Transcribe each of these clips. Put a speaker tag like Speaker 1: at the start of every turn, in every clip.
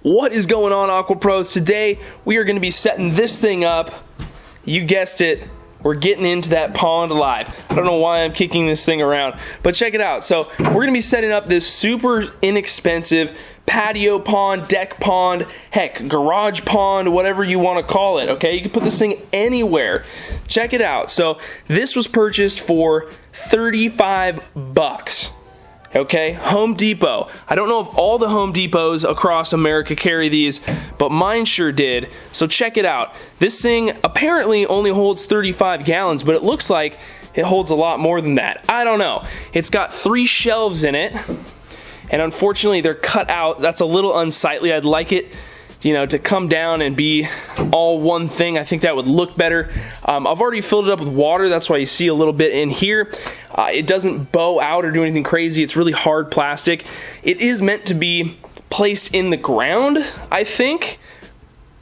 Speaker 1: What is going on, AQUAPROS? Today we are going to be setting this thing up. You guessed it, we're getting into that pond live. I don't know why I'm kicking this thing around, but check it out. So we're going to be setting up this super inexpensive patio pond, deck pond, heck, garage pond, whatever you want to call it, okay? You can put this thing anywhere. Check it out. So this was purchased for 35 bucks. Okay, Home Depot. I don't know if all the Home Depots across America carry these, but mine sure did. So check it out. This thing apparently only holds 35 gallons, but it looks like it holds a lot more than that. I don't know. It's got 3 shelves in it, and unfortunately they're cut out. That's a little unsightly. I'd like it, you know, to come down and be all one thing. I think that would look better. I've already filled it up with water. That's why you see a little bit in here. It doesn't bow out or do anything crazy. It's really hard plastic. It is meant to be placed in the ground, I think,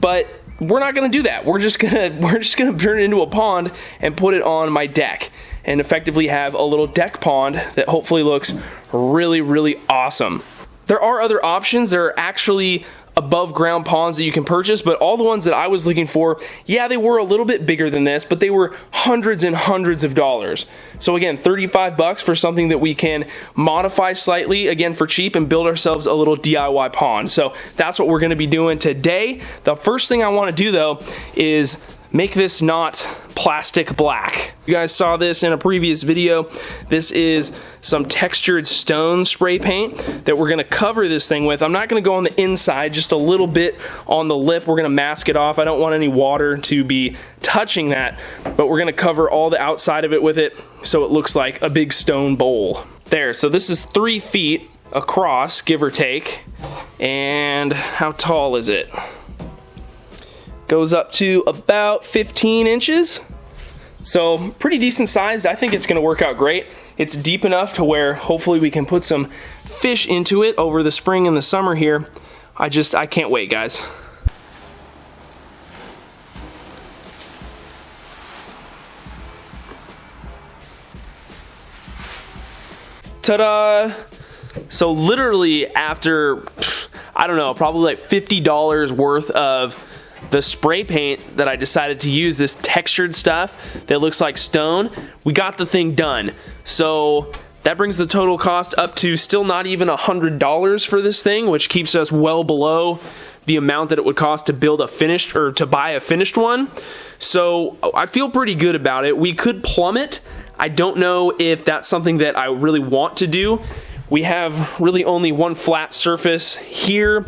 Speaker 1: but we're not gonna do that. We're just gonna turn it into a pond and put it on my deck and effectively have a little deck pond that hopefully looks really, really awesome. There are other options. There are actually above ground ponds that you can purchase, but all the ones that I was looking for, yeah, they were a little bit bigger than this, but they were hundreds and hundreds of dollars. So again, 35 bucks for something that we can modify slightly, again, for cheap, and build ourselves a little DIY pond. So that's what we're gonna be doing today. The first thing I wanna do though is make this not plastic black. You guys saw this in a previous video. This is some textured stone spray paint that we're gonna cover this thing with. I'm not gonna go on the inside, just a little bit on the lip. We're gonna mask it off. I don't want any water to be touching that, but we're gonna cover all the outside of it with it so it looks like a big stone bowl. There, so this is 3 feet across, give or take. And how tall is it? Goes up to about 15 inches. So pretty decent sized. I think it's gonna work out great. It's deep enough to where hopefully we can put some fish into it over the spring and the summer here. I can't wait, guys. Ta-da! So literally after, I don't know, probably like $50 worth of the spray paint that I decided to use, this textured stuff that looks like stone, we got the thing done. So that brings the total cost up to still not even $100 for this thing, which keeps us well below the amount that it would cost to build a finished, or to buy a finished one. So I feel pretty good about it. We could plumb it. I don't know if that's something that I really want to do. We have really only one flat surface here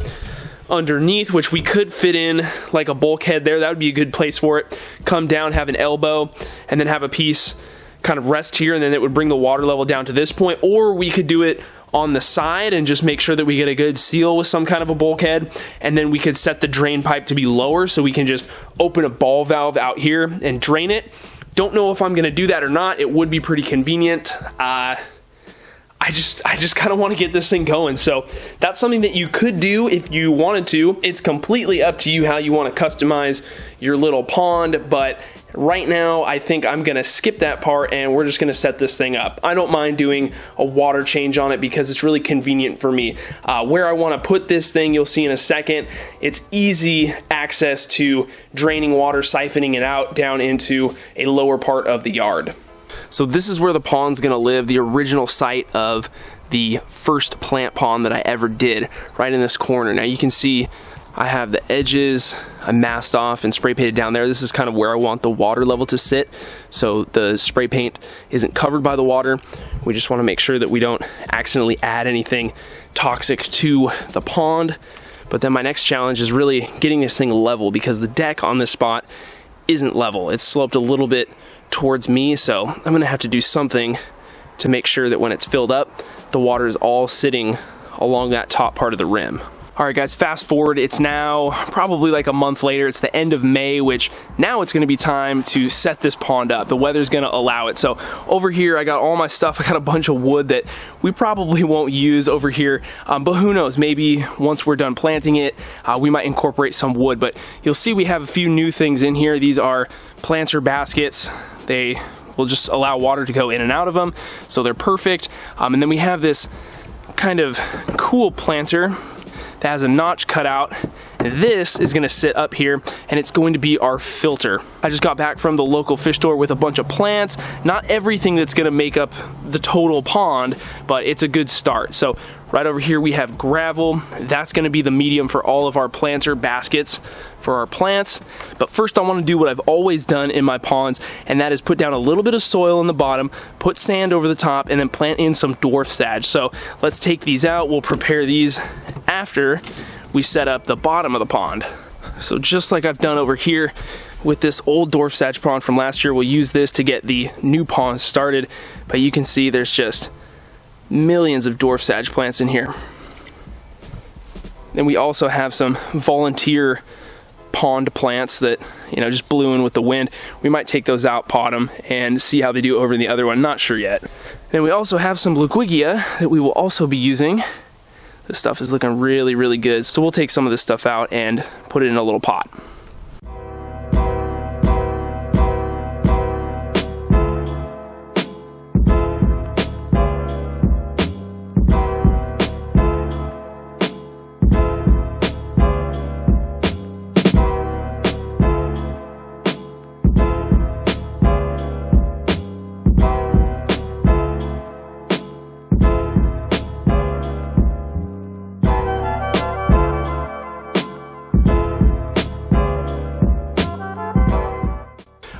Speaker 1: underneath, which we could fit in like a bulkhead there. That would be a good place for it. Come down, have an elbow, and then have a piece kind of rest here, and then it would bring the water level down to this point. Or we could do it on the side and just make sure that we get a good seal with some kind of a bulkhead, and then we could set the drain pipe to be lower so we can just open a ball valve out here and drain it. Don't know if I'm gonna do that or not. It would be pretty convenient. I just kind of want to get this thing going. So that's something that you could do if you wanted to. It's completely up to you how you want to customize your little pond, but right now I think I'm gonna skip that part and we're just gonna set this thing up. I don't mind doing a water change on it because it's really convenient for me. Where I want to put this thing, you'll see in a second. It's easy access to draining water, siphoning it out down into a lower part of the yard. So this is where the pond's gonna live, the original site of the first plant pond that I ever did, right in this corner. Now you can see I have the edges, I masked off and spray painted down there. This is kind of where I want the water level to sit, so the spray paint isn't covered by the water. We just wanna make sure that we don't accidentally add anything toxic to the pond. But then my next challenge is really getting this thing level, because the deck on this spot isn't level. It's sloped a little bit towards me, so I'm gonna have to do something to make sure that when it's filled up, the water is all sitting along that top part of the rim. All right, guys, fast forward. It's now probably like a month later. It's the end of May, which now it's gonna be time to set this pond up. The weather's gonna allow it. So over here, I got all my stuff. I got a bunch of wood that we probably won't use over here, but who knows, maybe once we're done planting it, we might incorporate some wood. But you'll see we have a few new things in here. These are planter baskets. They will just allow water to go in and out of them, so they're perfect. And then we have this kind of cool planter that has a notch cut out. This is gonna sit up here, and it's going to be our filter. I just got back from the local fish store with a bunch of plants. Not everything that's gonna make up the total pond, but it's a good start. So right over here we have gravel. That's gonna be the medium for all of our planter baskets for our plants. But first I wanna do what I've always done in my ponds, and that is put down a little bit of soil in the bottom, put sand over the top, and then plant in some dwarf sage. So let's take these out. We'll prepare these after we set up the bottom of the pond. So just like I've done over here with this old dwarf sage pond from last year, we'll use this to get the new pond started. But you can see there's just millions of dwarf sage plants in here. Then we also have some volunteer pond plants that, you know, just blew in with the wind. We might take those out, pot them, and see how they do over in the other one. Not sure yet. Then we also have some Laguigia that we will also be using. This stuff is looking really, really good. So we'll take some of this stuff out and put it in a little pot.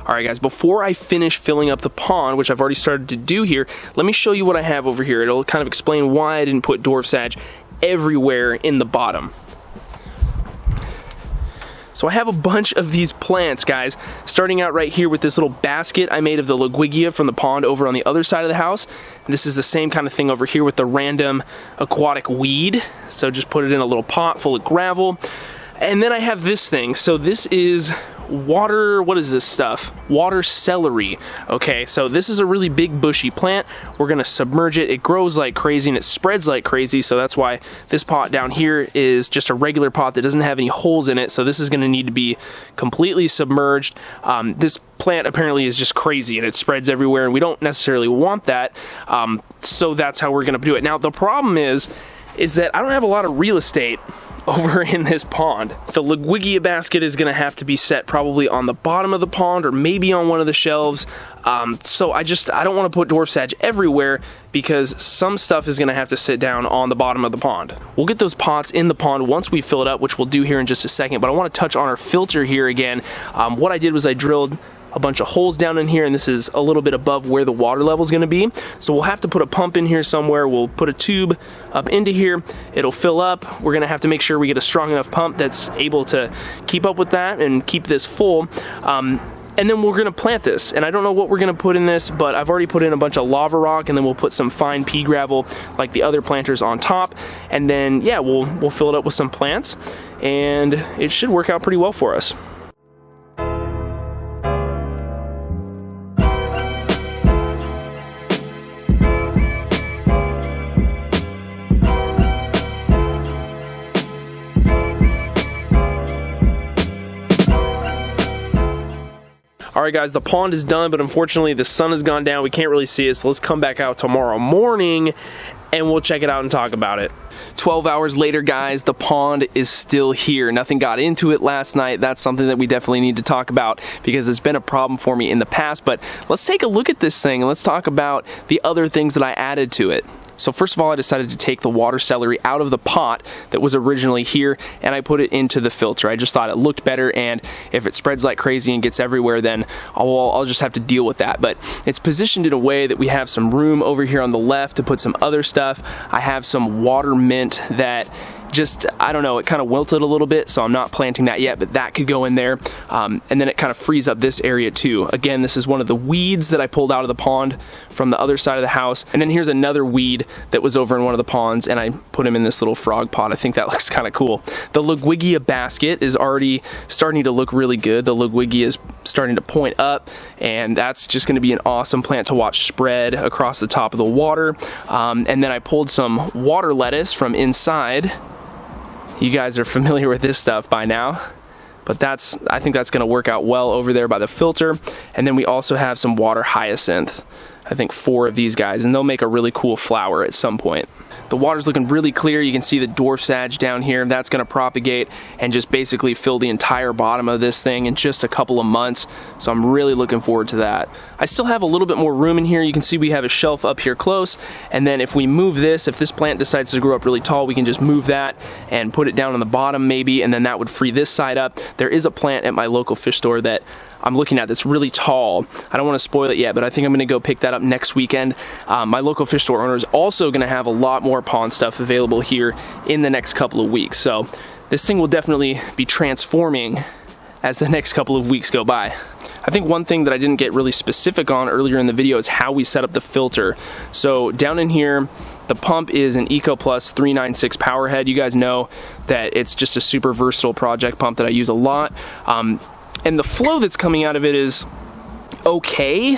Speaker 1: Alright guys, before I finish filling up the pond, which I've already started to do here, let me show you what I have over here. It'll kind of explain why I didn't put dwarf sage everywhere in the bottom. So I have a bunch of these plants, guys, starting out right here with this little basket I made of the Laguigia from the pond over on the other side of the house. This is the same kind of thing over here with the random aquatic weed. So just put it in a little pot full of gravel. And then I have this thing. So this is water, what is this stuff? Water celery. Okay, so this is a really big bushy plant. We're gonna submerge it. It grows like crazy and it spreads like crazy, so that's why this pot down here is just a regular pot that doesn't have any holes in it, so this is gonna need to be completely submerged. This plant apparently is just crazy and it spreads everywhere, and we don't necessarily want that, so that's how we're gonna do it. Now the problem is that I don't have a lot of real estate over in this pond. The Laguigia basket is gonna have to be set probably on the bottom of the pond or maybe on one of the shelves. So I don't wanna put dwarf sage everywhere because some stuff is gonna have to sit down on the bottom of the pond. We'll get those pots in the pond once we fill it up, which we'll do here in just a second, but I wanna touch on our filter here again. What I did was I drilled a bunch of holes down in here, and this is a little bit above where the water level is going to be. So we'll have to put a pump in here somewhere. We'll put a tube up into here. It'll fill up. We're going to have to make sure we get a strong enough pump that's able to keep up with that and keep this full. And then we're going to plant this. And I don't know what we're going to put in this, but I've already put in a bunch of lava rock, and then we'll put some fine pea gravel like the other planters on top. And then, yeah, we'll fill it up with some plants, and it should work out pretty well for us. Alright guys, the pond is done, but unfortunately the sun has gone down. We can't really see it, so let's come back out tomorrow morning and we'll check it out and talk about it. 12 hours later, guys, the pond is still here. Nothing got into it last night. That's something that we definitely need to talk about because it's been a problem for me in the past. But let's take a look at this thing and let's talk about the other things that I added to it. So first of all, I decided to take the water celery out of the pot that was originally here, and I put it into the filter. I just thought it looked better, and if it spreads like crazy and gets everywhere, then I'll just have to deal with that. But it's positioned in a way that we have some room over here on the left to put some other stuff. I have some water mint that just, I don't know, it kind of wilted a little bit, so I'm not planting that yet, but that could go in there. And then it kind of frees up this area too. Again, this is one of the weeds that I pulled out of the pond from the other side of the house. And then here's another weed that was over in one of the ponds, and I put him in this little frog pot. I think that looks kind of cool. The Laguigia basket is already starting to look really good. The Laguigia is starting to point up, and that's just going to be an awesome plant to watch spread across the top of the water. And then I pulled some water lettuce from inside. You guys are familiar with this stuff by now, but I think that's going to work out well over there by the filter. And then we also have some water hyacinth. I think 4 of these guys, and they'll make a really cool flower at some point. The water's looking really clear. You can see the dwarf sage down here. That's going to propagate and just basically fill the entire bottom of this thing in just a couple of months. So I'm really looking forward to that. I still have a little bit more room in here. You can see we have a shelf up here close, and then if we move this, if this plant decides to grow up really tall, we can just move that and put it down on the bottom maybe, and then that would free this side up. There is a plant at my local fish store that I'm looking at that's really tall. I don't want to spoil it yet, but I think I'm going to go pick that up next weekend. My local fish store owner is also going to have a lot more pond stuff available here in the next couple of weeks. So this thing will definitely be transforming as the next couple of weeks go by. I think one thing that I didn't get really specific on earlier in the video is how we set up the filter. So down in here, the pump is an AQUAPROS 396 power head. You guys know that it's just a super versatile project pump that I use a lot. And the flow that's coming out of it is okay.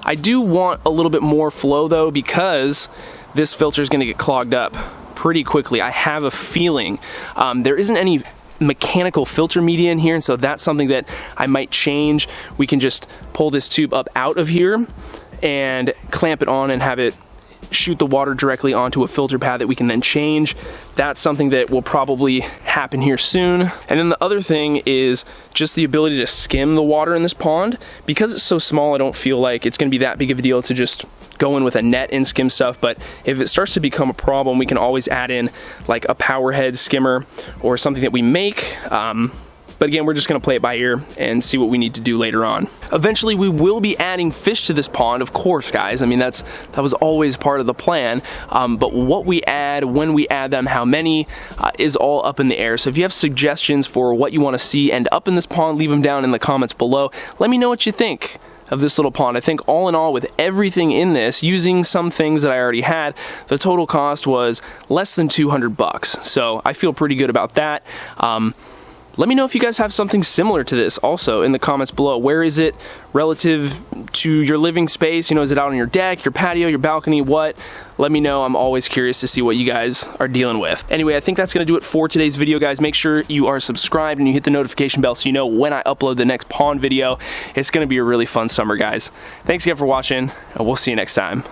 Speaker 1: I do want a little bit more flow though, because this filter is going to get clogged up pretty quickly. I have a feeling there isn't any mechanical filter media in here, and so that's something that I might change. We can just pull this tube up out of here and clamp it on and have it shoot the water directly onto a filter pad that we can then change. That's something that will probably happen here soon. And then the other thing is just the ability to skim the water in this pond. Because it's so small, I don't feel like it's going to be that big of a deal to just go in with a net and skim stuff, but if it starts to become a problem, we can always add in like a power head skimmer or something that we make. But again, we're just going to play it by ear and see what we need to do later on. Eventually, we will be adding fish to this pond, of course, guys. I mean, that was always part of the plan. But what we add, when we add them, how many, is all up in the air. So if you have suggestions for what you want to see end up in this pond, leave them down in the comments below. Let me know what you think of this little pond. I think all in all, with everything in this, using some things that I already had, the total cost was less than 200 bucks. So I feel pretty good about that. Let me know if you guys have something similar to this also in the comments below. Where is it relative to your living space? You know, is it out on your deck, your patio, your balcony, what? Let me know. I'm always curious to see what you guys are dealing with. Anyway, I think that's going to do it for today's video, guys. Make sure you are subscribed and you hit the notification bell so you know when I upload the next pond video. It's going to be a really fun summer, guys. Thanks again for watching, and we'll see you next time.